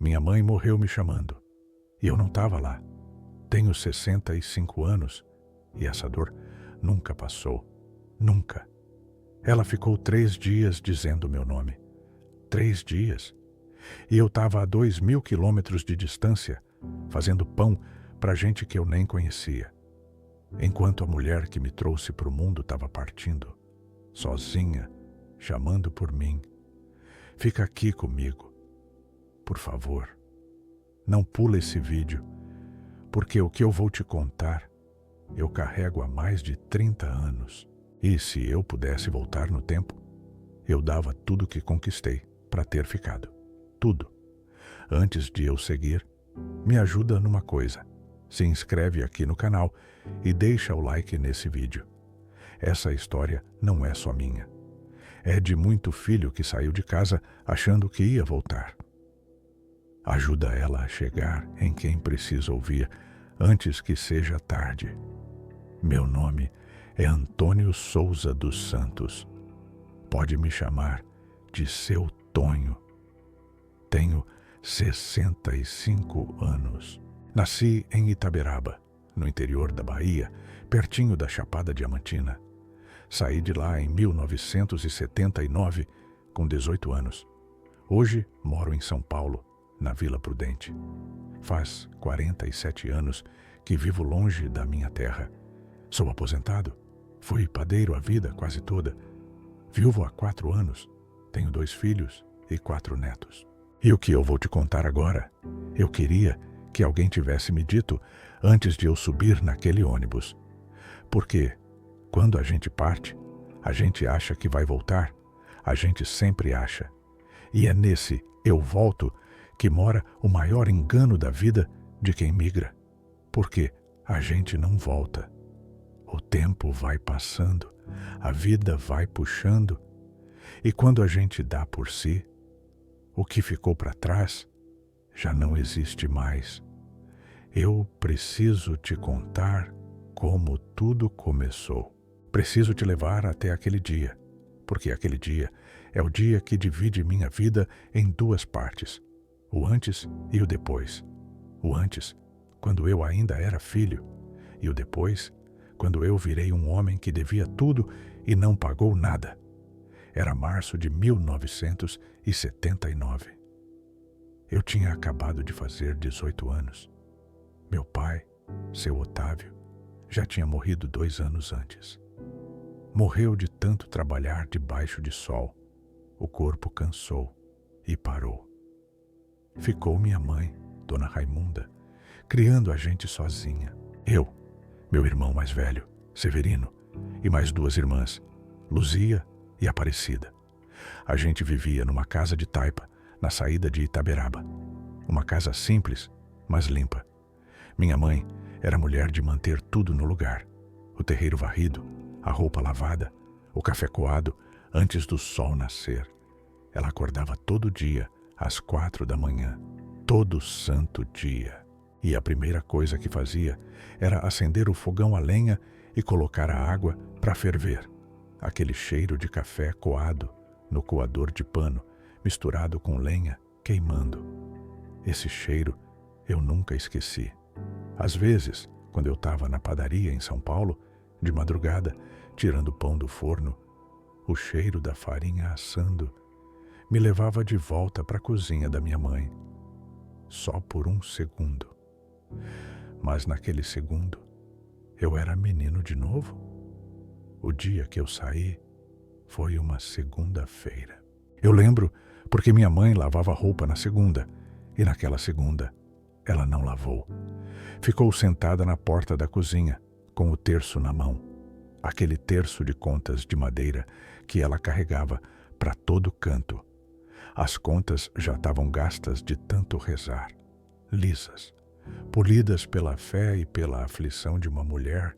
Minha mãe morreu me chamando. E eu não estava lá. Tenho 65 anos e essa dor nunca passou. Nunca. Ela ficou 3 dias dizendo meu nome. 3 dias. E eu estava a 2.000 quilômetros de distância, fazendo pão para gente que eu nem conhecia. Enquanto a mulher que me trouxe para o mundo estava partindo, sozinha, chamando por mim. Fica aqui comigo. Por favor, não pula esse vídeo, porque o que eu vou te contar, eu carrego há mais de 30 anos. E se eu pudesse voltar no tempo, eu dava tudo que conquistei para ter ficado. Tudo. Antes de eu seguir, me ajuda numa coisa. Se inscreve aqui no canal e deixa o like nesse vídeo. Essa história não é só minha. É de muito filho que saiu de casa achando que ia voltar. Ajuda ela a chegar em quem precisa ouvir antes que seja tarde. Meu nome é Antônio Souza dos Santos. Pode me chamar de Seu Tonho. Tenho 65 anos. Nasci em Itaberaba, no interior da Bahia, pertinho da Chapada Diamantina. Saí de lá em 1979, com 18 anos. Hoje moro em São Paulo, na Vila Prudente. Faz 47 anos que vivo longe da minha terra. Sou aposentado. Fui padeiro a vida quase toda. Viúvo há 4 anos. Tenho 2 filhos e 4 netos. E o que eu vou te contar agora, eu queria que alguém tivesse me dito antes de eu subir naquele ônibus. Porque quando a gente parte, a gente acha que vai voltar. A gente sempre acha. E é nesse eu volto que mora o maior engano da vida de quem migra. Porque a gente não volta. O tempo vai passando, a vida vai puxando. E quando a gente dá por si, o que ficou para trás já não existe mais. Eu preciso te contar como tudo começou. Preciso te levar até aquele dia, porque aquele dia é o dia que divide minha vida em 2 partes. O antes e o depois. O antes, quando eu ainda era filho, e o depois, quando eu virei um homem que devia tudo e não pagou nada. Era março de 1979. Eu tinha acabado de fazer 18 anos. Meu pai, seu Otávio, já tinha morrido 2 anos antes. Morreu de tanto trabalhar debaixo de sol. O corpo cansou e parou. Ficou minha mãe, Dona Raimunda, criando a gente sozinha. Eu, meu irmão mais velho, Severino, e mais 2 irmãs, Luzia e Aparecida. A gente vivia numa casa de taipa, na saída de Itaberaba. Uma casa simples, mas limpa. Minha mãe era mulher de manter tudo no lugar. O terreiro varrido, a roupa lavada, o café coado antes do sol nascer. Ela acordava todo dia, às 4 da manhã, todo santo dia. E a primeira coisa que fazia era acender o fogão a lenha e colocar a água para ferver. Aquele cheiro de café coado no coador de pano, misturado com lenha queimando. Esse cheiro eu nunca esqueci. Às vezes, quando eu estava na padaria em São Paulo, de madrugada, tirando pão do forno, o cheiro da farinha assando me levava de volta para a cozinha da minha mãe. Só por um segundo. Mas naquele segundo, eu era menino de novo. O dia que eu saí foi uma segunda-feira. Eu lembro porque minha mãe lavava roupa na segunda, e naquela segunda ela não lavou. Ficou sentada na porta da cozinha, com o terço na mão. Aquele terço de contas de madeira que ela carregava para todo canto. As contas já estavam gastas de tanto rezar, lisas, polidas pela fé e pela aflição de uma mulher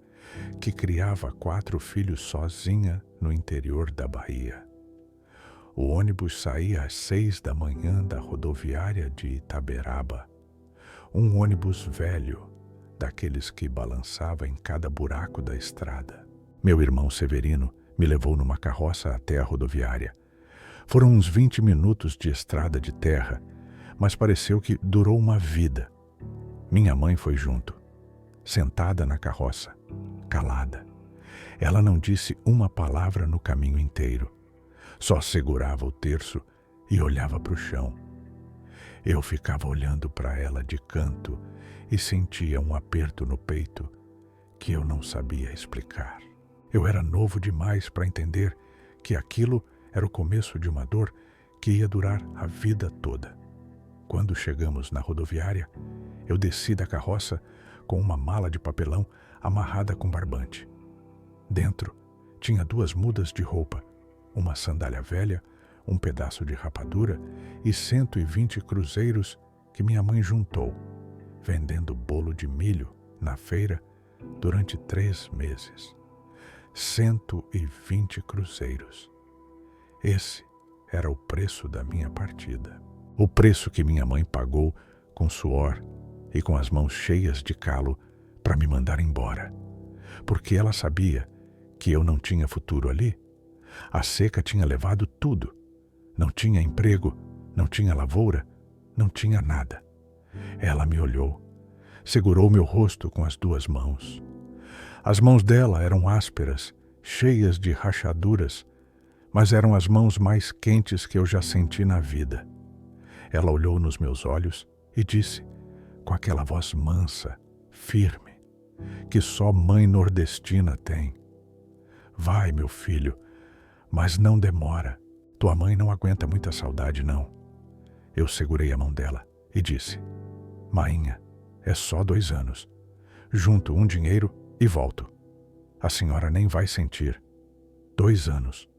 que criava 4 filhos sozinha no interior da Bahia. O ônibus saía às 6 da manhã da rodoviária de Itaberaba. Um ônibus velho, daqueles que balançava em cada buraco da estrada. Meu irmão Severino me levou numa carroça até a rodoviária. Foram uns 20 minutos de estrada de terra, mas pareceu que durou uma vida. Minha mãe foi junto, sentada na carroça, calada. Ela não disse uma palavra no caminho inteiro. Só segurava o terço e olhava para o chão. Eu ficava olhando para ela de canto e sentia um aperto no peito que eu não sabia explicar. Eu era novo demais para entender que aquilo era o começo de uma dor que ia durar a vida toda. Quando chegamos na rodoviária, eu desci da carroça com uma mala de papelão amarrada com barbante. Dentro tinha 2 mudas de roupa, uma sandália velha, um pedaço de rapadura e 120 cruzeiros que minha mãe juntou, vendendo bolo de milho na feira durante 3 meses. 120 cruzeiros. Esse era o preço da minha partida. O preço que minha mãe pagou com suor e com as mãos cheias de calo para me mandar embora, porque ela sabia que eu não tinha futuro ali. A seca tinha levado tudo. Não tinha emprego, não tinha lavoura, não tinha nada. Ela me olhou, segurou meu rosto com as 2 mãos. As mãos dela eram ásperas, cheias de rachaduras, mas eram as mãos mais quentes que eu já senti na vida. Ela olhou nos meus olhos e disse, com aquela voz mansa, firme, que só mãe nordestina tem: vai, meu filho, mas não demora. Tua mãe não aguenta muita saudade, não. Eu segurei a mão dela e disse, mainha, é só 2 anos. Junto um dinheiro e volto. A senhora nem vai sentir. 2 anos.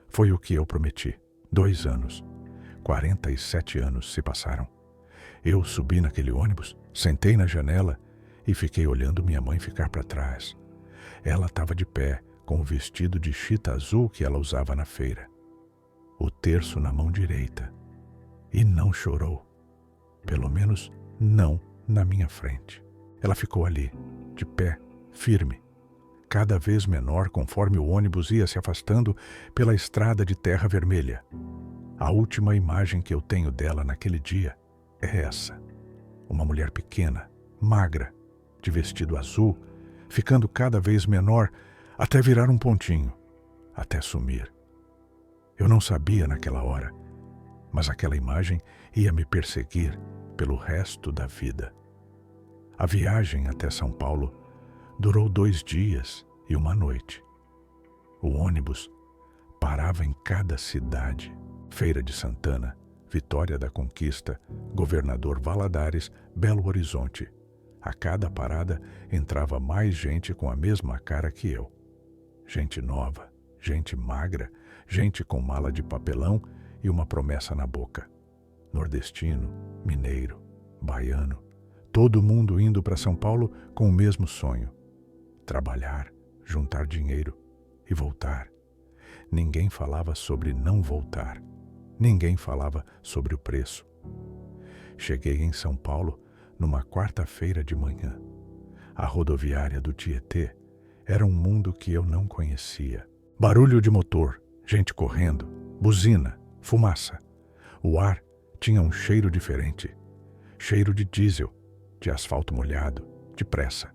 Foi o que eu prometi. 2 anos. 47 anos se passaram. Eu subi naquele ônibus, sentei na janela e fiquei olhando minha mãe ficar para trás. Ela estava de pé, com o vestido de chita azul que ela usava na feira. O terço na mão direita. E não chorou. Pelo menos não na minha frente. Ela ficou ali, de pé, firme, cada vez menor conforme o ônibus ia se afastando pela estrada de terra vermelha. A última imagem que eu tenho dela naquele dia é essa. Uma mulher pequena, magra, de vestido azul, ficando cada vez menor até virar um pontinho, até sumir. Eu não sabia naquela hora, mas aquela imagem ia me perseguir pelo resto da vida. A viagem até São Paulo durou 2 dias e 1 noite. O ônibus parava em cada cidade: Feira de Santana, Vitória da Conquista, Governador Valadares, Belo Horizonte. A cada parada entrava mais gente com a mesma cara que eu. Gente nova, gente magra, gente com mala de papelão e uma promessa na boca. Nordestino, mineiro, baiano, todo mundo indo para São Paulo com o mesmo sonho: trabalhar, juntar dinheiro e voltar. Ninguém falava sobre não voltar. Ninguém falava sobre o preço. Cheguei em São Paulo numa quarta-feira de manhã. A rodoviária do Tietê era um mundo que eu não conhecia. Barulho de motor, gente correndo, buzina, fumaça. O ar tinha um cheiro diferente. Cheiro de diesel, de asfalto molhado, de pressa.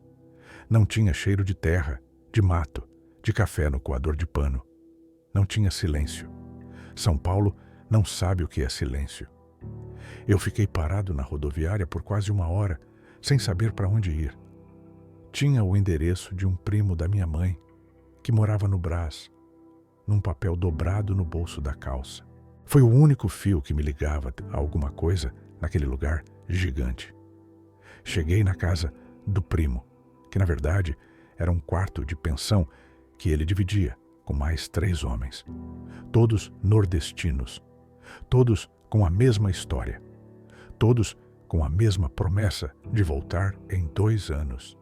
Não tinha cheiro de terra, de mato, de café no coador de pano. Não tinha silêncio. São Paulo não sabe o que é silêncio. Eu fiquei parado na rodoviária por quase 1 hora, sem saber para onde ir. Tinha o endereço de um primo da minha mãe, que morava no Brás, num papel dobrado no bolso da calça. Foi o único fio que me ligava a alguma coisa naquele lugar gigante. Cheguei na casa do primo, que na verdade era um quarto de pensão que ele dividia com mais 3 homens. Todos nordestinos, todos com a mesma história, todos com a mesma promessa de voltar em 2 anos.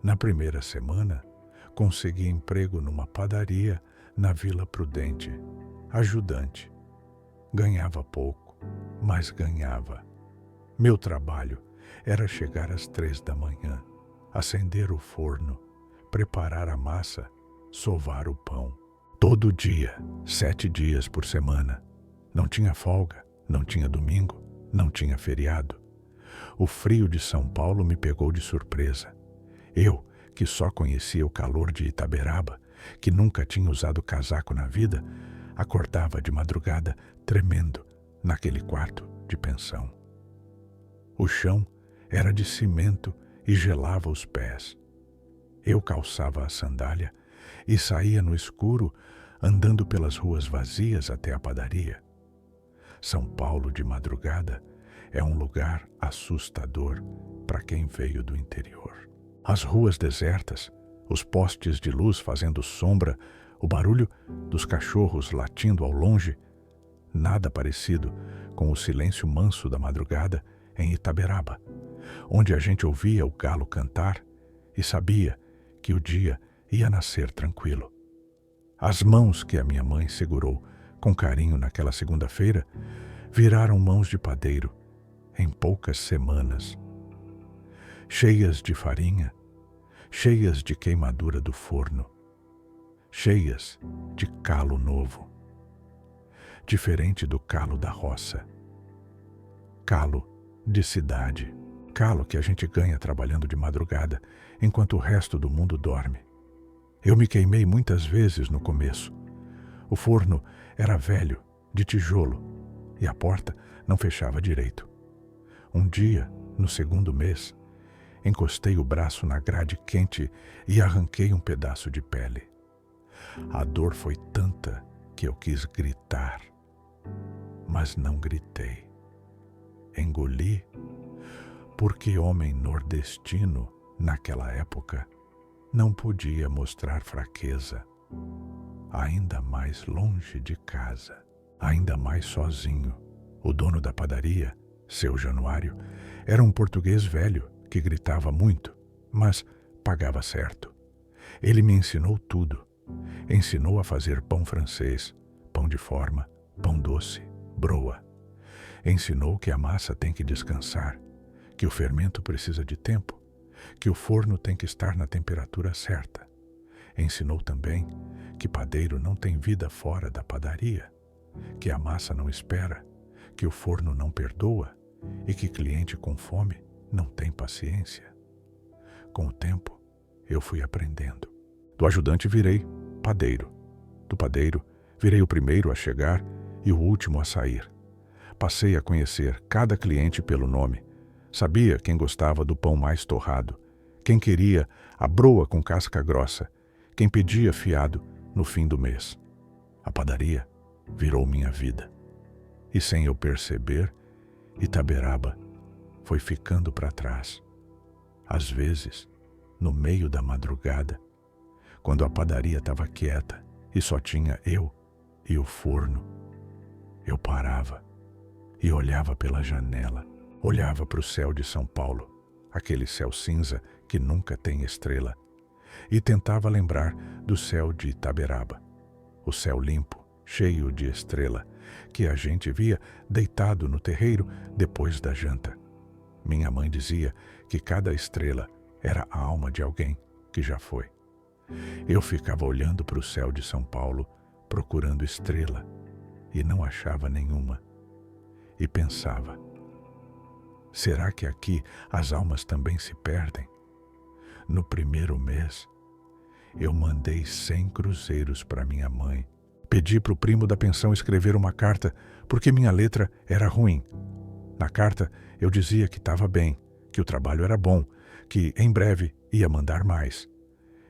Na primeira semana, consegui emprego numa padaria na Vila Prudente, ajudante. Ganhava pouco, mas ganhava. Meu trabalho era chegar às 3 da manhã, acender o forno, preparar a massa, sovar o pão. Todo dia, 7 dias por semana. Não tinha folga, não tinha domingo, Não tinha feriado. O frio de São Paulo me pegou de surpresa. Eu, que só conhecia o calor de Itaberaba, que nunca tinha usado casaco na vida, acordava de madrugada tremendo naquele quarto de pensão. O chão era de cimento e gelava os pés. Eu calçava a sandália e saía no escuro, andando pelas ruas vazias até a padaria. São Paulo de madrugada é um lugar assustador para quem veio do interior. As ruas desertas, os postes de luz fazendo sombra, o barulho dos cachorros latindo ao longe, nada parecido com o silêncio manso da madrugada em Itaberaba, onde a gente ouvia o galo cantar e sabia que o dia ia nascer tranquilo. As mãos que a minha mãe segurou com carinho naquela segunda-feira viraram mãos de padeiro em poucas semanas, cheias de farinha, cheias de queimadura do forno, cheias de calo novo, diferente do calo da roça, calo de cidade, calo que a gente ganha trabalhando de madrugada enquanto o resto do mundo dorme. Eu me queimei muitas vezes no começo. O forno era velho, de tijolo, e a porta não fechava direito. Um dia, no segundo mês, encostei o braço na grade quente e arranquei um pedaço de pele. A dor foi tanta que eu quis gritar, mas não gritei. Engoli, porque homem nordestino, naquela época, não podia mostrar fraqueza, ainda mais longe de casa, ainda mais sozinho. O dono da padaria, seu Januário, era um português velho que gritava muito, mas pagava certo. Ele me ensinou tudo. Ensinou a fazer pão francês, pão de forma, pão doce, broa. Ensinou que a massa tem que descansar, que o fermento precisa de tempo, que o forno tem que estar na temperatura certa. Ensinou também que padeiro não tem vida fora da padaria, que a massa não espera, que o forno não perdoa e que cliente com fome não tem paciência. Com o tempo, eu fui aprendendo. Do ajudante virei padeiro. Do padeiro, virei o primeiro a chegar e o último a sair. Passei a conhecer cada cliente pelo nome. Sabia quem gostava do pão mais torrado, quem queria a broa com casca grossa, quem pedia fiado no fim do mês. A padaria virou minha vida. E sem eu perceber, Itaberaba foi ficando para trás. Às vezes, no meio da madrugada, quando a padaria estava quieta e só tinha eu e o forno, eu parava e olhava pela janela, olhava para o céu de São Paulo, aquele céu cinza que nunca tem estrela, e tentava lembrar do céu de Itaberaba, o céu limpo, cheio de estrela, que a gente via deitado no terreiro depois da janta. Minha mãe dizia que cada estrela era a alma de alguém que já foi. Eu ficava olhando para o céu de São Paulo, procurando estrela, e não achava nenhuma. E pensava, será que aqui as almas também se perdem? No primeiro mês, eu mandei 100 cruzeiros para minha mãe. Pedi para o primo da pensão escrever uma carta, porque minha letra era ruim. Na carta, eu dizia que estava bem, que o trabalho era bom, que em breve ia mandar mais.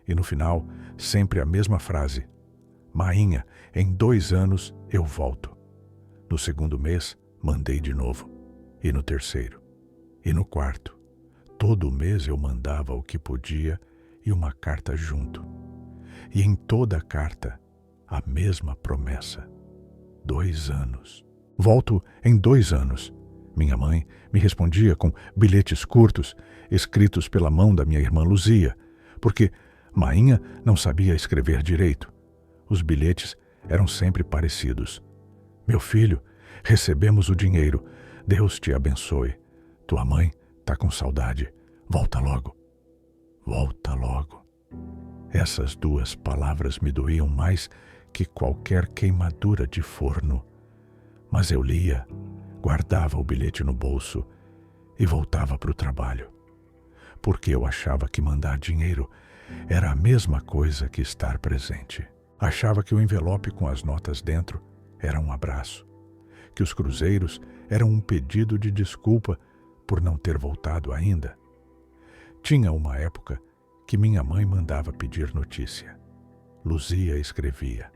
E no final, sempre a mesma frase: Mainha, em 2 anos eu volto. No segundo mês, mandei de novo. E no terceiro. E no quarto. Todo mês eu mandava o que podia e uma carta junto. E em toda a carta, a mesma promessa. 2 anos. Volto em 2 anos. Minha mãe me respondia com bilhetes curtos, escritos pela mão da minha irmã Luzia, porque Mainha não sabia escrever direito. Os bilhetes eram sempre parecidos. Meu filho, recebemos o dinheiro. Deus te abençoe. Tua mãe tá com saudade. Volta logo. Volta logo. Essas 2 palavras me doíam mais que qualquer queimadura de forno. Mas eu lia, Guardava o bilhete no bolso e voltava para o trabalho, porque eu achava que mandar dinheiro era a mesma coisa que estar presente. Achava que o envelope com as notas dentro era um abraço, que os cruzeiros eram um pedido de desculpa por não ter voltado ainda. Tinha uma época que minha mãe mandava pedir notícia. Luzia escrevia: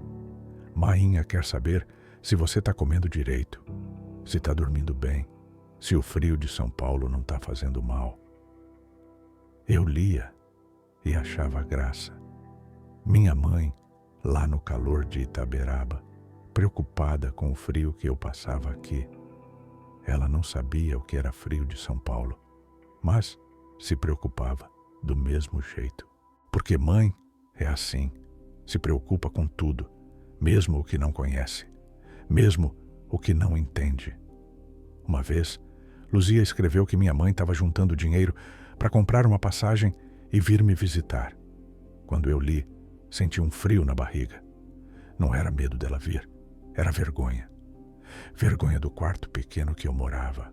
Mainha quer saber se você está comendo direito, se está dormindo bem, se o frio de São Paulo não está fazendo mal. Eu lia e achava graça. Minha mãe, lá no calor de Itaberaba, preocupada com o frio que eu passava aqui. Ela não sabia o que era frio de São Paulo, mas se preocupava do mesmo jeito. Porque mãe é assim, se preocupa com tudo, mesmo o que não conhece, mesmo o que não entende. Uma vez, Luzia escreveu que minha mãe estava juntando dinheiro para comprar uma passagem e vir me visitar. Quando eu li, senti um frio na barriga. Não era medo dela vir, era vergonha. Vergonha do quarto pequeno que eu morava.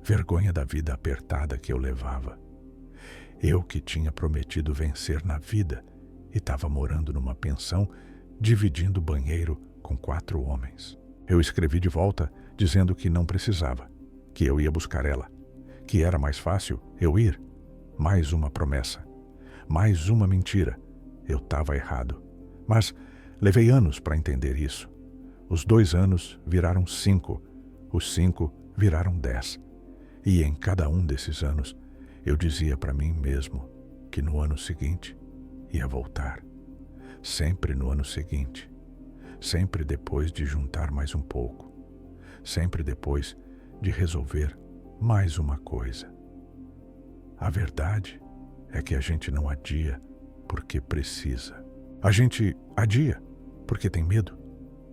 Vergonha da vida apertada que eu levava. Eu que tinha prometido vencer na vida e estava morando numa pensão, dividindo banheiro com 4 homens. Eu escrevi de volta dizendo que não precisava, que eu ia buscar ela, que era mais fácil eu ir. Mais uma promessa, mais uma mentira. Eu estava errado, mas levei anos para entender isso. Os 2 anos viraram 5, os 5 viraram 10. E em cada um desses anos, eu dizia para mim mesmo que no ano seguinte ia voltar. Sempre no ano seguinte. Sempre depois de juntar mais um pouco. Sempre depois de resolver mais uma coisa. A verdade é que a gente não adia porque precisa. A gente adia porque tem medo.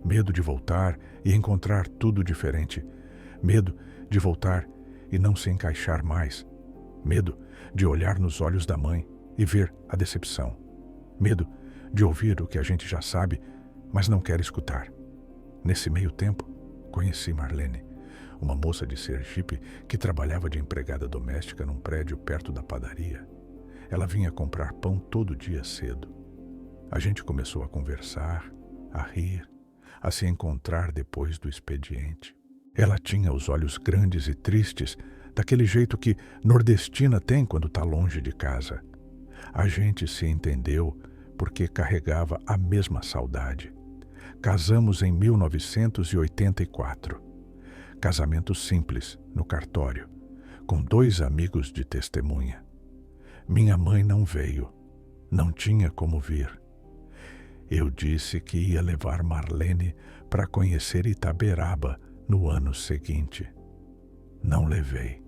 Medo de voltar e encontrar tudo diferente. Medo de voltar e não se encaixar mais. Medo de olhar nos olhos da mãe e ver a decepção. Medo de ouvir o que a gente já sabe, mas não quer escutar. Nesse meio tempo, conheci Marlene, uma moça de Sergipe que trabalhava de empregada doméstica num prédio perto da padaria. Ela vinha comprar pão todo dia cedo. A gente começou a conversar, a rir, a se encontrar depois do expediente. Ela tinha os olhos grandes e tristes, daquele jeito que nordestina tem quando está longe de casa. A gente se entendeu porque carregava a mesma saudade. Casamos em 1984. Casamento simples, no cartório, com 2 amigos de testemunha. Minha mãe não veio, não tinha como vir. Eu disse que ia levar Marlene para conhecer Itaberaba no ano seguinte. Não levei.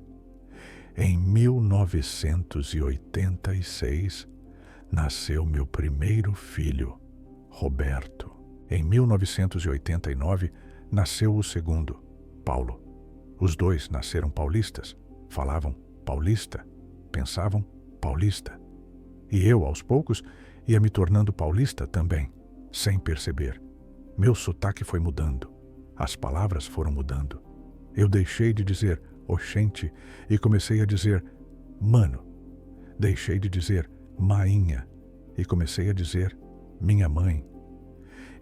Em 1986, nasceu meu primeiro filho, Roberto. Em 1989, nasceu o segundo, Paulo. Os 2 nasceram paulistas, falavam paulista, pensavam paulista. E eu, aos poucos, ia me tornando paulista também, sem perceber. Meu sotaque foi mudando, as palavras foram mudando. Eu deixei de dizer oxente e comecei a dizer mano. Deixei de dizer mainha e comecei a dizer minha mãe.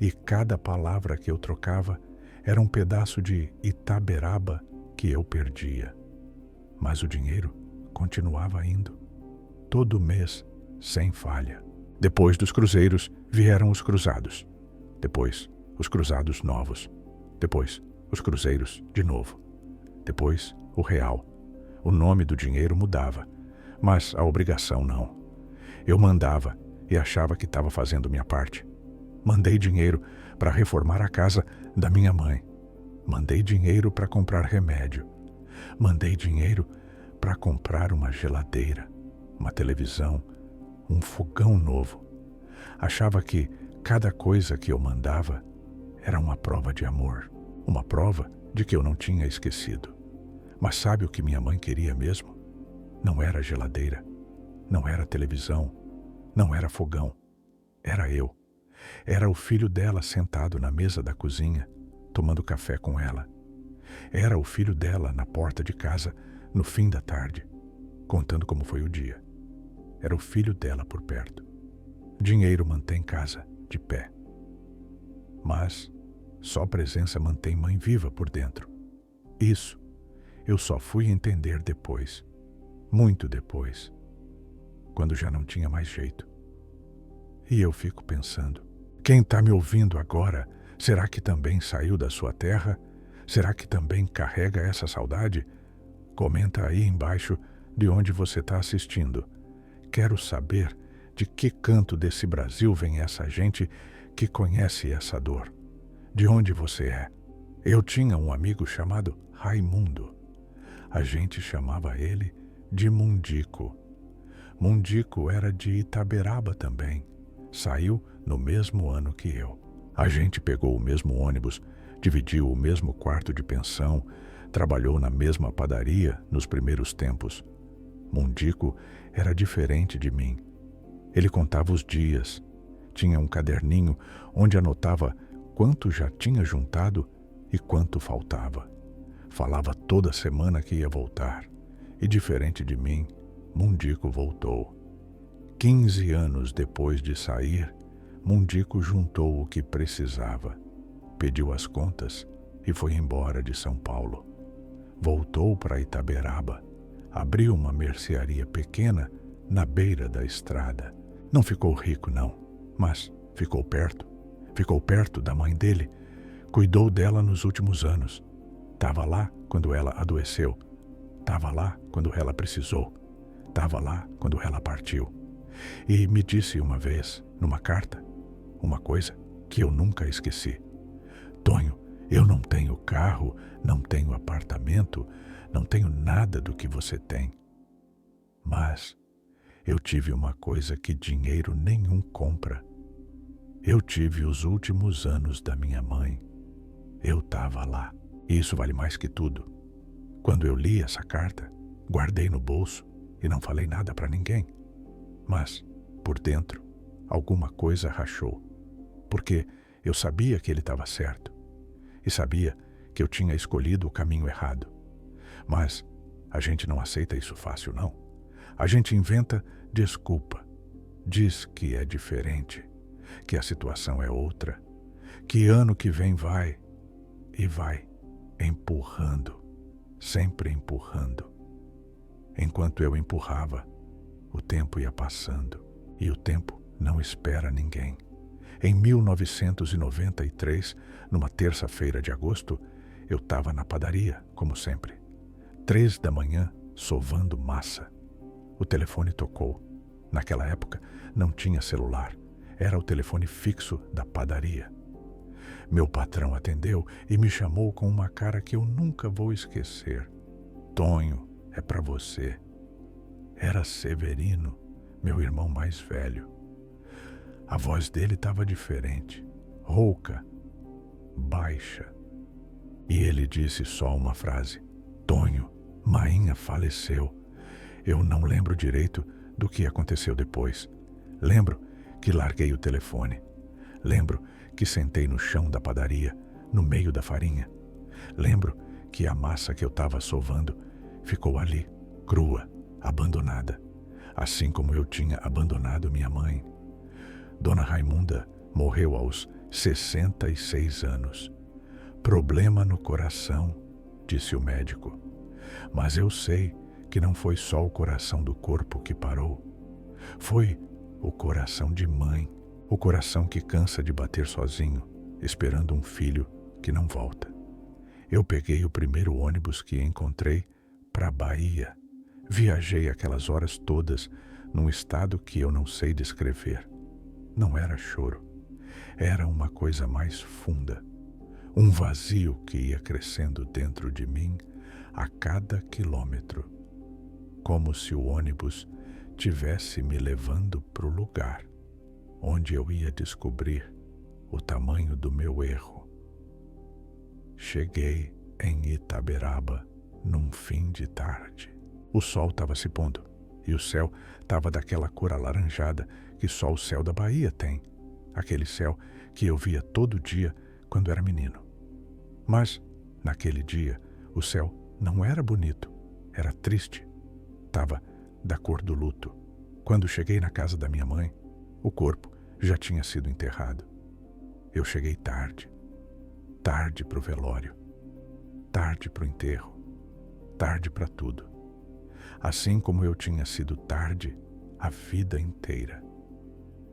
E cada palavra que eu trocava era um pedaço de Itaberaba que eu perdia. Mas o dinheiro continuava indo, todo mês, sem falha. Depois dos cruzeiros vieram os cruzados. Depois, os cruzados novos. Depois, os cruzeiros de novo. Depois, o real. O nome do dinheiro mudava, mas a obrigação não. Eu mandava e achava que estava fazendo minha parte. Mandei dinheiro para reformar a casa da minha mãe. Mandei dinheiro para comprar remédio. Mandei dinheiro para comprar uma geladeira, uma televisão, um fogão novo. Achava que cada coisa que eu mandava era uma prova de amor, uma prova de que eu não tinha esquecido. Mas sabe o que minha mãe queria mesmo? Não era geladeira, não era televisão, não era fogão. Era eu. Era o filho dela sentado na mesa da cozinha, tomando café com ela. Era o filho dela na porta de casa no fim da tarde, contando como foi o dia. Era o filho dela por perto. Dinheiro mantém casa de pé. Mas só presença mantém mãe viva por dentro. Isso eu só fui entender depois, muito depois, quando já não tinha mais jeito. E eu fico pensando, quem está me ouvindo agora, será que também saiu da sua terra? Será que também carrega essa saudade? Comenta aí embaixo de onde você está assistindo. Quero saber de que canto desse Brasil vem essa gente que conhece essa dor. De onde você é? Eu tinha um amigo chamado Raimundo. A gente chamava ele de Mundico. Mundico era de Itaberaba também. Saiu no mesmo ano que eu. A gente pegou o mesmo ônibus, dividiu o mesmo quarto de pensão, trabalhou na mesma padaria nos primeiros tempos. Mundico era diferente de mim. Ele contava os dias. Tinha um caderninho onde anotava quanto já tinha juntado e quanto faltava. Falava toda semana que ia voltar. E diferente de mim, Mundico voltou. 15 anos depois de sair, Mundico juntou o que precisava, pediu as contas e foi embora de São Paulo. Voltou para Itaberaba, abriu uma mercearia pequena na beira da estrada. Não ficou rico não, mas ficou perto da mãe dele, cuidou dela nos últimos anos. Estava lá quando ela adoeceu, estava lá quando ela precisou, estava lá quando ela partiu. E me disse uma vez, numa carta, uma coisa que eu nunca esqueci. Tonho, eu não tenho carro, não tenho apartamento, não tenho nada do que você tem. Mas eu tive uma coisa que dinheiro nenhum compra. Eu tive os últimos anos da minha mãe. Eu estava lá. E isso vale mais que tudo. Quando eu li essa carta, guardei no bolso e não falei nada para ninguém. Mas, por dentro, alguma coisa rachou. Porque eu sabia que ele estava certo. E sabia que eu tinha escolhido o caminho errado. Mas a gente não aceita isso fácil, não. A gente inventa desculpa. Diz que é diferente, que a situação é outra, que ano que vem vai, e vai, empurrando, sempre empurrando. Enquanto eu empurrava, o tempo ia passando, e o tempo não espera ninguém. Em 1993, numa terça-feira de agosto, eu estava na padaria, como sempre. 3 da manhã, sovando massa. O telefone tocou. Naquela época, não tinha celular. Era o telefone fixo da padaria. Meu patrão atendeu e me chamou com uma cara que eu nunca vou esquecer. Tonho, é para você. Era Severino, meu irmão mais velho. A voz dele estava diferente, rouca, baixa. E ele disse só uma frase. Tonho, Mainha faleceu. Eu não lembro direito do que aconteceu depois. Lembro que larguei o telefone. Lembro que sentei no chão da padaria, no meio da farinha. Lembro que a massa que eu estava sovando ficou ali, crua, abandonada, assim como eu tinha abandonado minha mãe. Dona Raimunda morreu aos 66 anos. Problema no coração, disse o médico. Mas eu sei que não foi só o coração do corpo que parou. Foi o coração de mãe, o coração que cansa de bater sozinho, esperando um filho que não volta. Eu peguei o primeiro ônibus que encontrei para Bahia. Viajei aquelas horas todas num estado que eu não sei descrever. Não era choro, era uma coisa mais funda, um vazio que ia crescendo dentro de mim a cada quilômetro, como se o ônibus tivesse me levando para o lugar onde eu ia descobrir o tamanho do meu erro. Cheguei em Itaberaba num fim de tarde. O sol estava se pondo e o céu estava daquela cor alaranjada que só o céu da Bahia tem, aquele céu que eu via todo dia quando era menino. Mas, naquele dia, O céu não era bonito, era triste. Estava da cor do luto. Quando cheguei na casa da minha mãe, o corpo já tinha sido enterrado. Eu cheguei tarde. Tarde para o velório. Tarde para o enterro. Tarde para tudo. Assim como eu tinha sido tarde a vida inteira.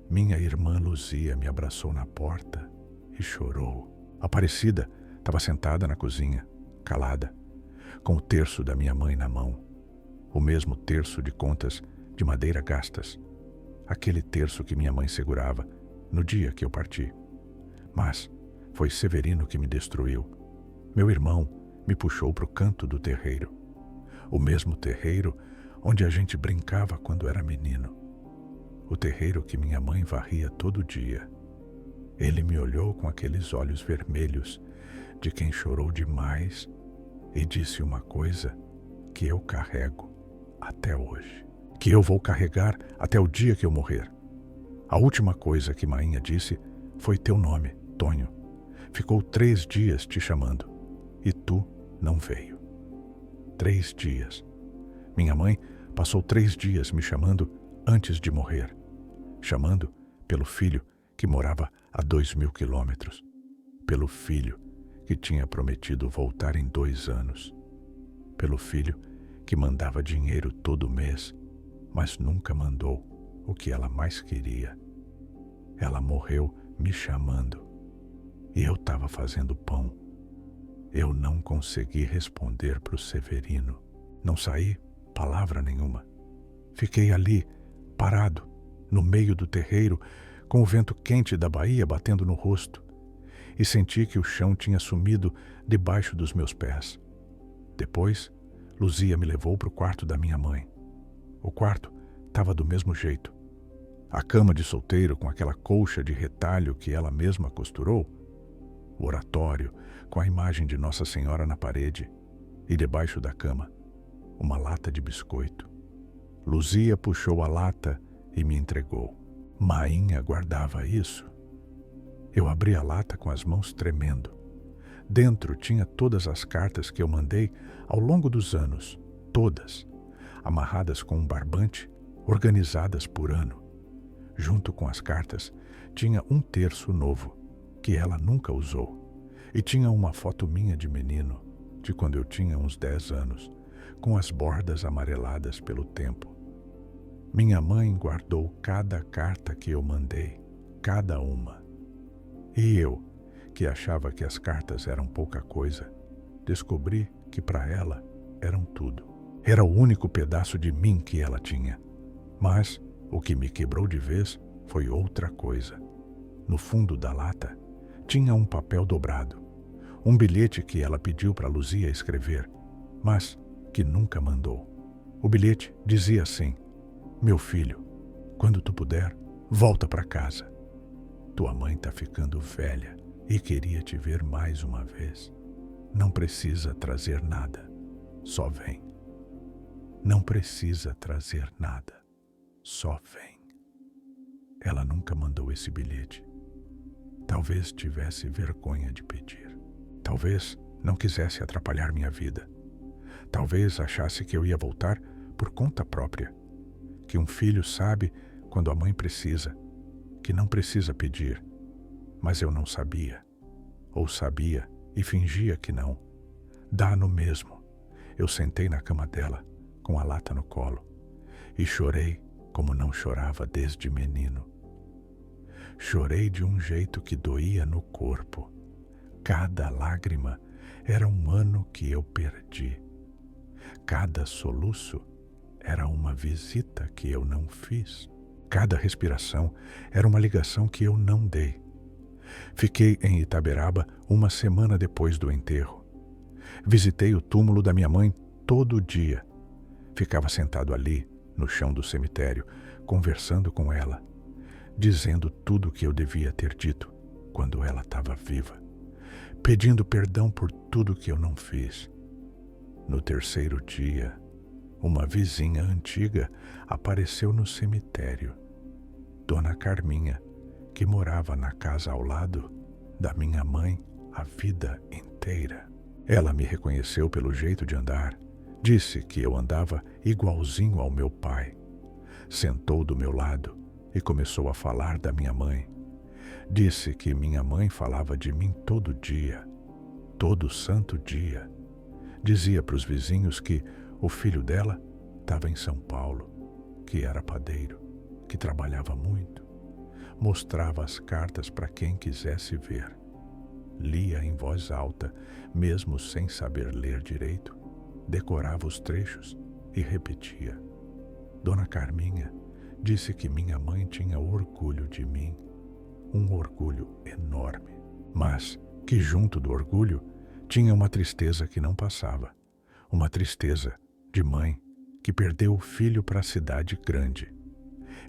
Minha irmã Luzia me abraçou na porta e chorou. Aparecida estava sentada na cozinha, calada, com o terço da minha mãe na mão. O mesmo terço de contas de madeira gastas. Aquele terço que minha mãe segurava no dia que eu parti. Mas foi Severino que me destruiu. Meu irmão me puxou para o canto do terreiro. O mesmo terreiro onde a gente brincava quando era menino. O terreiro que minha mãe varria todo dia. Ele me olhou com aqueles olhos vermelhos de quem chorou demais e disse uma coisa que eu carrego até hoje. Que eu vou carregar até o dia que eu morrer. A última coisa que Mainha disse foi teu nome, Tonho. Ficou 3 dias te chamando e tu não veio. 3 dias. Minha mãe passou 3 dias me chamando antes de morrer. Chamando pelo filho que morava a 2.000 quilômetros. Pelo filho que tinha prometido voltar em 2 anos. Pelo filho que mandava dinheiro todo mês, mas nunca mandou o que ela mais queria. Ela morreu me chamando e eu estava fazendo pão. Eu não consegui responder para o Severino. Não saí palavra nenhuma. Fiquei ali, parado, no meio do terreiro, com o vento quente da Bahia batendo no rosto, e senti que o chão tinha sumido debaixo dos meus pés. Depois, Luzia me levou para o quarto da minha mãe. O quarto estava do mesmo jeito. A cama de solteiro com aquela colcha de retalho que ela mesma costurou. O oratório com a imagem de Nossa Senhora na parede. E debaixo da cama, uma lata de biscoito. Luzia puxou a lata e me entregou. Mainha guardava isso. Eu abri a lata com as mãos tremendo. Dentro tinha todas as cartas que eu mandei ao longo dos anos. Todas. Amarradas com um barbante, organizadas por ano. Junto com as cartas, tinha um terço novo, que ela nunca usou. E tinha uma foto minha de menino, de quando eu tinha uns 10 anos, com as bordas amareladas pelo tempo. Minha mãe guardou cada carta que eu mandei, cada uma. E eu, que achava que as cartas eram pouca coisa, descobri que para ela eram tudo. Era o único pedaço de mim que ela tinha. Mas o que me quebrou de vez foi outra coisa. No fundo da lata tinha um papel dobrado, um bilhete que ela pediu para Luzia escrever, mas que nunca mandou. O bilhete dizia assim: meu filho, quando tu puder, volta para casa. Tua mãe está ficando velha e queria te ver mais uma vez. Não precisa trazer nada, só vem. Não precisa trazer nada, só vem. Ela nunca mandou esse bilhete. Talvez tivesse vergonha de pedir. Talvez não quisesse atrapalhar minha vida. Talvez achasse que eu ia voltar por conta própria. Que um filho sabe quando a mãe precisa, que não precisa pedir. Mas eu não sabia. Ou sabia e fingia que não. Dá no mesmo. Eu sentei na cama dela, com a lata no colo, e chorei como não chorava desde menino. Chorei de um jeito que doía no corpo. Cada lágrima era um ano que eu perdi. Cada soluço era uma visita que eu não fiz. Cada respiração era uma ligação que eu não dei. Fiquei em Itaberaba uma semana depois do enterro. Visitei o túmulo da minha mãe todo dia. Ficava sentado ali, no chão do cemitério, conversando com ela, dizendo tudo o que eu devia ter dito quando ela estava viva, pedindo perdão por tudo que eu não fiz. No 3º dia, uma vizinha antiga apareceu no cemitério, Dona Carminha, que morava na casa ao lado da minha mãe a vida inteira. Ela me reconheceu pelo jeito de andar. Disse que eu andava igualzinho ao meu pai. Sentou do meu lado e começou a falar da minha mãe. Disse que minha mãe falava de mim todo dia, todo santo dia. Dizia para os vizinhos que o filho dela estava em São Paulo, que era padeiro, que trabalhava muito. Mostrava as cartas para quem quisesse ver. Lia em voz alta, mesmo sem saber ler direito. Decorava os trechos e repetia. Dona Carminha disse que minha mãe tinha orgulho de mim, um orgulho enorme, mas que junto do orgulho tinha uma tristeza que não passava, uma tristeza de mãe que perdeu o filho para a cidade grande.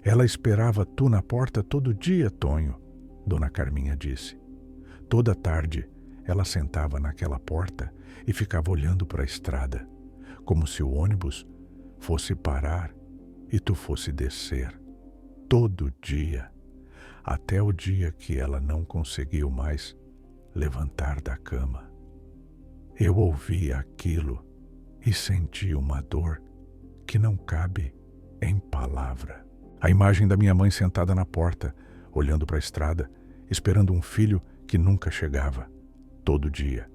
Ela esperava tu na porta todo dia, Tonho, Dona Carminha disse. Toda tarde ela sentava naquela porta e ficava olhando para a estrada, como se o ônibus fosse parar e tu fosse descer. Todo dia, até o dia que ela não conseguiu mais levantar da cama. Eu ouvi aquilo e senti uma dor que não cabe em palavra. A imagem da minha mãe sentada na porta, olhando para a estrada, esperando um filho que nunca chegava, todo dia,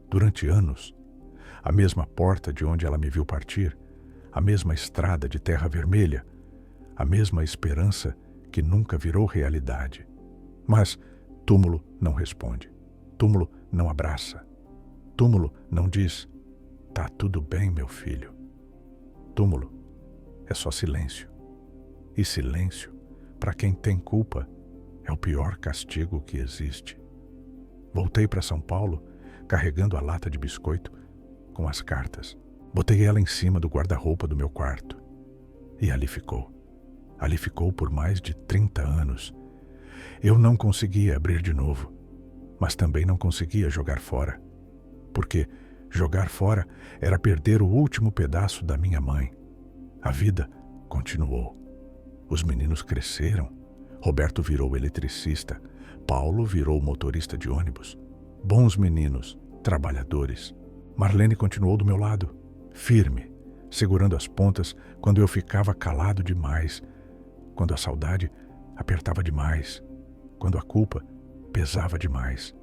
durante anos. A mesma porta de onde ela me viu partir, a mesma estrada de terra vermelha, a mesma esperança que nunca virou realidade. Mas túmulo não responde, túmulo não abraça, túmulo não diz, tá tudo bem, meu filho. Túmulo é só silêncio. E silêncio, para quem tem culpa, é o pior castigo que existe. Voltei para São Paulo, carregando a lata de biscoito com as cartas. Botei ela em cima do guarda-roupa do meu quarto. E ali ficou. Ali ficou por mais de 30 anos. Eu não conseguia abrir de novo, mas também não conseguia jogar fora. Porque jogar fora era perder o último pedaço da minha mãe. A vida continuou. Os meninos cresceram. Roberto virou eletricista. Paulo virou motorista de ônibus. Bons meninos, trabalhadores. Marlene continuou do meu lado, firme, segurando as pontas quando eu ficava calado demais, quando a saudade apertava demais, quando a culpa pesava demais.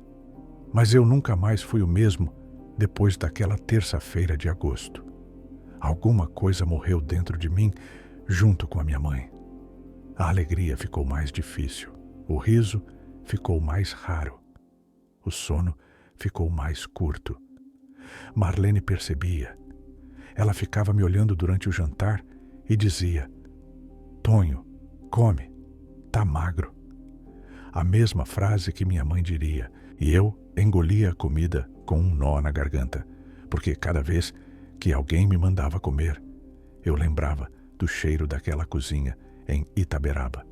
Mas eu nunca mais fui o mesmo depois daquela terça-feira de agosto. Alguma coisa morreu dentro de mim junto com a minha mãe. A alegria ficou mais difícil, o riso ficou mais raro, o sono ficou mais curto. Marlene percebia. Ela ficava me olhando durante o jantar e dizia: Tonho, come, tá magro. A mesma frase que minha mãe diria, e eu engolia a comida com um nó na garganta, porque cada vez que alguém me mandava comer, eu lembrava do cheiro daquela cozinha em Itaberaba,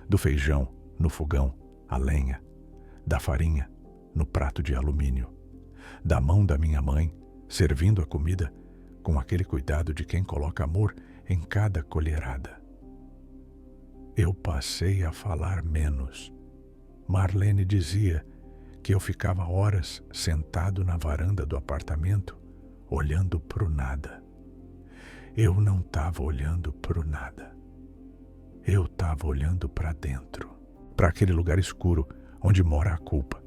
do feijão no fogão, a lenha, da farinha no prato de alumínio, da mão da minha mãe servindo a comida com aquele cuidado de quem coloca amor em cada colherada. Eu passei a falar menos. Marlene dizia que eu ficava horas sentado na varanda do apartamento, olhando pro nada. Eu não estava olhando pro nada. Eu estava olhando para dentro, para aquele lugar escuro onde mora a culpa.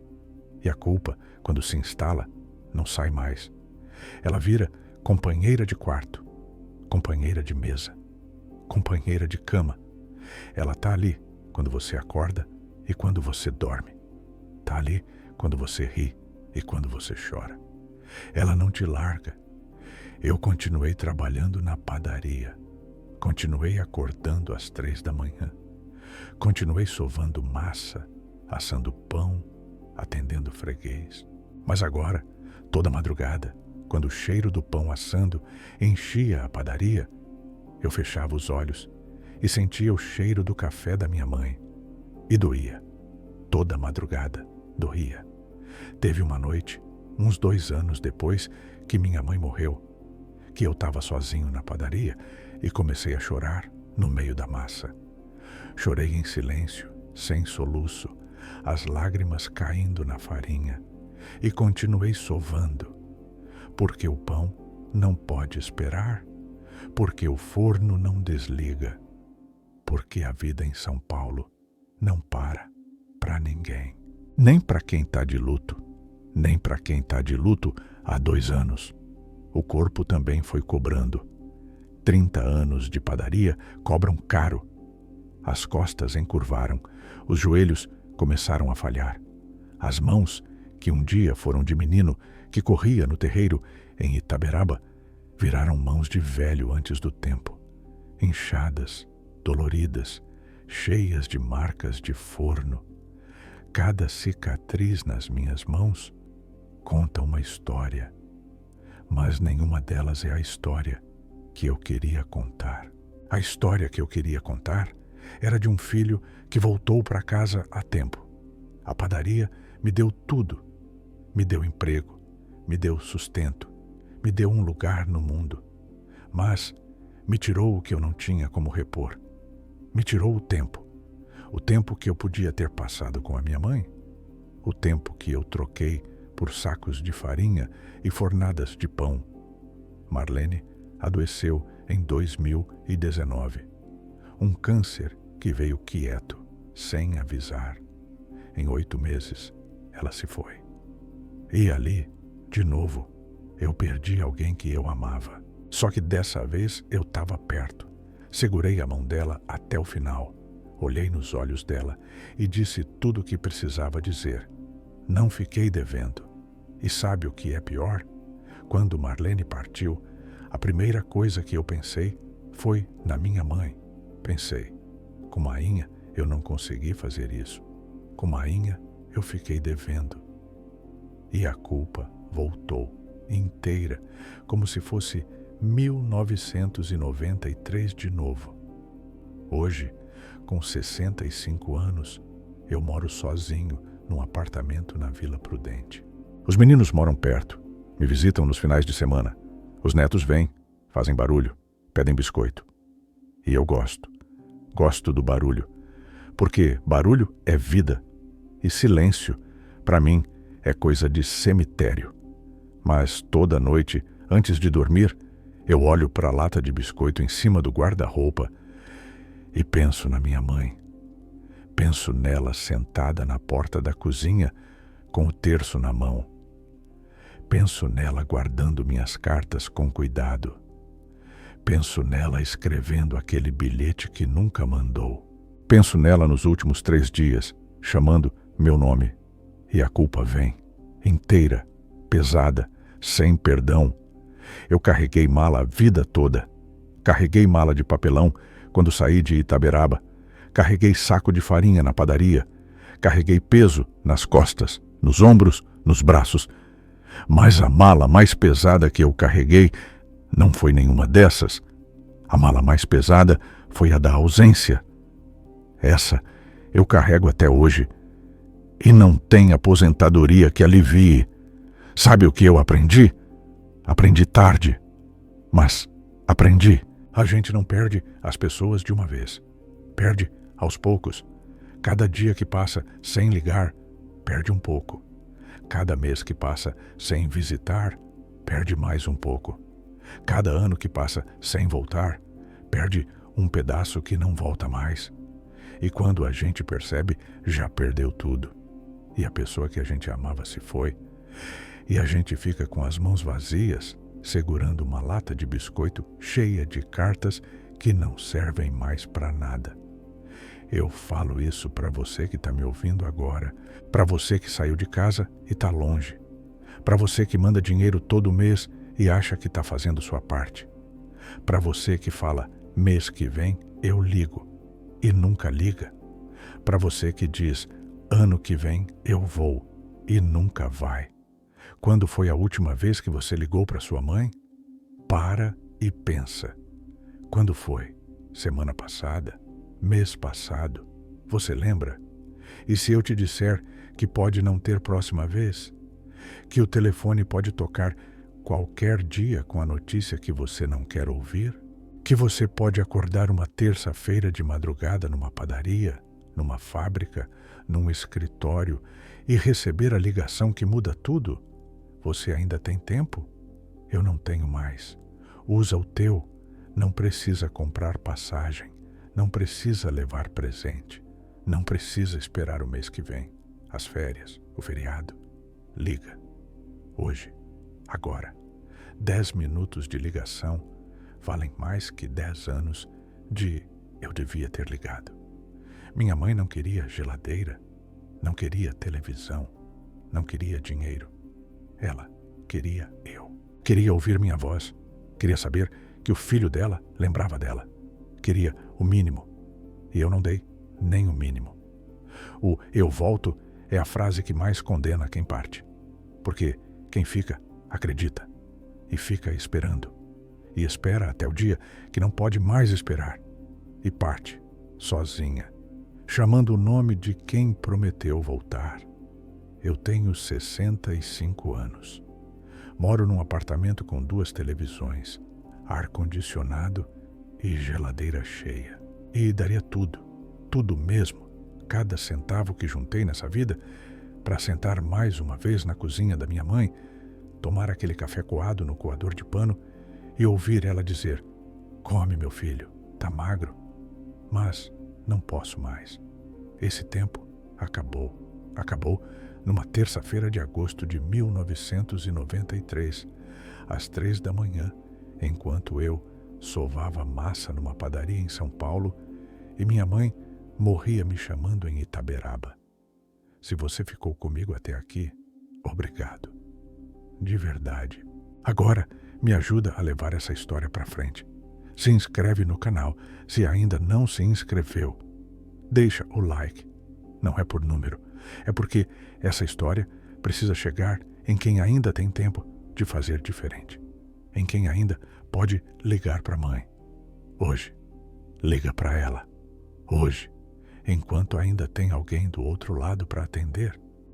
E a culpa, quando se instala, não sai mais. Ela vira companheira de quarto, companheira de mesa, companheira de cama. Ela tá ali quando você acorda e quando você dorme. Tá ali quando você ri e quando você chora. Ela não te larga. Eu continuei trabalhando na padaria. Continuei acordando às 3 da manhã. Continuei sovando massa, assando pão, atendendo freguês. Mas agora, toda madrugada, quando o cheiro do pão assando enchia a padaria, eu fechava os olhos e sentia o cheiro do café da minha mãe. E doía. Toda madrugada doía. Teve uma noite, uns 2 anos depois que minha mãe morreu, que eu estava sozinho na padaria e comecei a chorar no meio da massa. Chorei em silêncio, sem soluço, as lágrimas caindo na farinha, e continuei sovando. porque o pão não pode esperar, porque o forno não desliga, porque a vida em São Paulo não para ninguém. Nem para quem está de luto, nem para quem está de luto há 2 anos. O corpo também foi cobrando. 30 anos de padaria cobram caro. As costas encurvaram, os joelhos começaram a falhar. As mãos, que um dia foram de menino que corria no terreiro em Itaberaba, viraram mãos de velho antes do tempo, inchadas, doloridas, cheias de marcas de forno. Cada cicatriz nas minhas mãos conta uma história, mas nenhuma delas é a história que eu queria contar. A história que eu queria contar era de um filho que voltou para casa a tempo. A padaria me deu tudo. Me deu emprego, me deu sustento, me deu um lugar no mundo. Mas me tirou o que eu não tinha como repor. Me tirou o tempo que eu podia ter passado com a minha mãe, o tempo que eu troquei por sacos de farinha e fornadas de pão. Marlene adoeceu em 2019. Um câncer que veio quieto, sem avisar. Em 8 meses, ela se foi. E ali, de novo, eu perdi alguém que eu amava. Só que dessa vez eu estava perto. Segurei a mão dela até o final. Olhei nos olhos dela e disse tudo o que precisava dizer. Não fiquei devendo. E sabe o que é pior? Quando Marlene partiu, a primeira coisa que eu pensei foi na minha mãe. Pensei, com Mainha eu não consegui fazer isso. Com Mainha eu fiquei devendo. E a culpa voltou, inteira, como se fosse 1993 de novo. Hoje, com 65 anos, eu moro sozinho num apartamento na Vila Prudente. Os meninos moram perto, me visitam nos finais de semana. Os netos vêm, fazem barulho, pedem biscoito. E eu gosto. Gosto do barulho, porque barulho é vida e silêncio, para mim, é coisa de cemitério. Mas toda noite, antes de dormir, eu olho para a lata de biscoito em cima do guarda-roupa e penso na minha mãe. Penso nela sentada na porta da cozinha com o terço na mão. Penso nela guardando minhas cartas com cuidado. Penso nela escrevendo aquele bilhete que nunca mandou. Penso nela nos últimos 3 dias, chamando meu nome. E a culpa vem, inteira, pesada, sem perdão. Eu carreguei mala a vida toda. Carreguei mala de papelão quando saí de Itaberaba. Carreguei saco de farinha na padaria. Carreguei peso nas costas, nos ombros, nos braços. Mas a mala mais pesada que eu carreguei não foi nenhuma dessas. A mala mais pesada foi a da ausência. Essa eu carrego até hoje. E não tem aposentadoria que alivie. Sabe o que eu aprendi? Aprendi tarde, mas aprendi. A gente não perde as pessoas de uma vez. Perde aos poucos. Cada dia que passa sem ligar, perde um pouco. Cada mês que passa sem visitar, perde mais um pouco. Cada ano que passa sem voltar, perde um pedaço que não volta mais. E quando a gente percebe, já perdeu tudo. E a pessoa que a gente amava se foi. E a gente fica com as mãos vazias, segurando uma lata de biscoito cheia de cartas que não servem mais para nada. Eu falo isso para você que está me ouvindo agora, para você que saiu de casa e está longe, para você que manda dinheiro todo mês e acha que está fazendo sua parte, para você que fala, mês que vem eu ligo e nunca liga, para você que diz, ano que vem eu vou e nunca vai. Quando foi a última vez que você ligou para sua mãe? Para e pensa. Quando foi? Semana passada? Mês passado? Você lembra? E se eu te disser que pode não ter próxima vez? Que o telefone pode tocar qualquer dia com a notícia que você não quer ouvir? Que você pode acordar uma terça-feira de madrugada numa padaria, numa fábrica, num escritório e receber a ligação que muda tudo? Você ainda tem tempo? Eu não tenho mais. Usa o teu. Não precisa comprar passagem. Não precisa levar presente. Não precisa esperar o mês que vem, as férias, o feriado. Liga. Hoje. Agora. 10 minutos de ligação valem mais que 10 anos de eu devia ter ligado. Minha mãe não queria geladeira, não queria televisão, não queria dinheiro. Ela queria eu. Queria ouvir minha voz. Queria saber que o filho dela lembrava dela. Queria o mínimo. E eu não dei nem o mínimo. O "eu volto" é a frase que mais condena quem parte. Porque quem fica, acredita. E fica esperando. E espera até o dia que não pode mais esperar. E parte, sozinha, chamando o nome de quem prometeu voltar. Eu tenho 65 anos. Moro num apartamento com 2 televisões, ar-condicionado e geladeira cheia. E daria tudo, tudo mesmo, cada centavo que juntei nessa vida, para sentar mais uma vez na cozinha da minha mãe, tomar aquele café coado no coador de pano e ouvir ela dizer: "Come, meu filho, tá magro." Mas não posso mais. Esse tempo acabou. Acabou numa terça-feira de agosto de 1993, às 3 da manhã, enquanto eu sovava massa numa padaria em São Paulo e minha mãe morria me chamando em Itaberaba. Se você ficou comigo até aqui, obrigado. De verdade. Agora me ajuda a levar essa história para frente. Se inscreve no canal se ainda não se inscreveu. Deixa o like. Não é por número. É porque essa história precisa chegar em quem ainda tem tempo de fazer diferente. Em quem ainda pode ligar para a mãe. Hoje. Liga para ela. Hoje. Enquanto ainda tem alguém do outro lado para atender.